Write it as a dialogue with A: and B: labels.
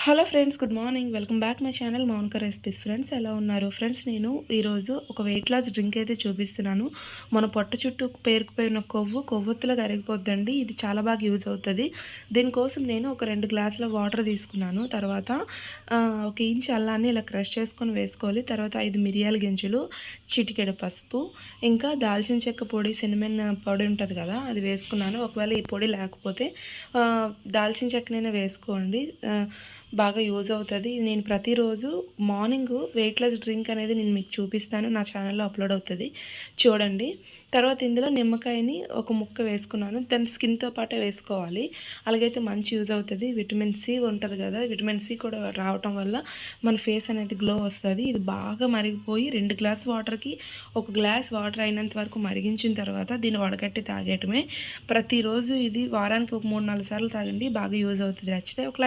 A: Hello friends, good morning. Welcome back my channel Mounika recipes. Friends, ఎలా ఉన్నారు? Friends, నేను ఈరోజు ఒక వెయిట్ లాస్ డ్రింక్ అయితే చూపిస్తున్నాను. మన పొట్ట చుట్టూ పేరుకుపోయిన కొవ్వొత్తులో కరిగిపోద్దండి. ఇది చాలా బాగా యూజ్ అవుతుంది. దీనికోసం నేను ఒక 2 గ్లాసుల వాటర్ తీసుకున్నాను. తర్వాత 1 ఇంచ్ అల్లాన్ని ఇలా క్రష్ చేసుకొని వేసుకోవాలి. తర్వాత 5 మిరియాల గింజలు, చిటికెడు పసుపు, ఇంకా దాల్చిన చెక్క పొడి, సినమన్ పొడి ఉంటుంది కదా, అది వేసుకున్నాను. ఒకవేళ ఈ పొడి లేకపోతే దాల్చిన చెక్కనైనా వేసుకోండి, బాగా యూజ్ అవుతుంది. నేను ప్రతిరోజు మార్నింగ్ వెయిట్ లాస్ డ్రింక్ అనేది నేను మీకు చూపిస్తాను, నా ఛానల్లో అప్లోడ్ అవుతుంది, చూడండి. తర్వాత ఇందులో నిమ్మకాయని ఒక ముక్క వేసుకున్నాను. దాన్ని స్కిన్తో పాటే వేసుకోవాలి, అలాగైతే మంచి యూజ్ అవుతుంది. విటమిన్ సి ఉంటుంది కదా, విటమిన్ సి కూడా రావటం వల్ల మన ఫేస్ అనేది గ్లో వస్తుంది. ఇది బాగా మరిగిపోయి 2 గ్లాస్ వాటర్కి 1 గ్లాస్ వాటర్ అయినంత వరకు మరిగించిన తర్వాత దీన్ని వడగట్టి తాగేయటమే. ప్రతిరోజు ఇది వారానికి ఒక 3-4 సార్లు తాగండి, బాగా యూజ్ అవుతుంది. నచ్చితే ఒక లైక్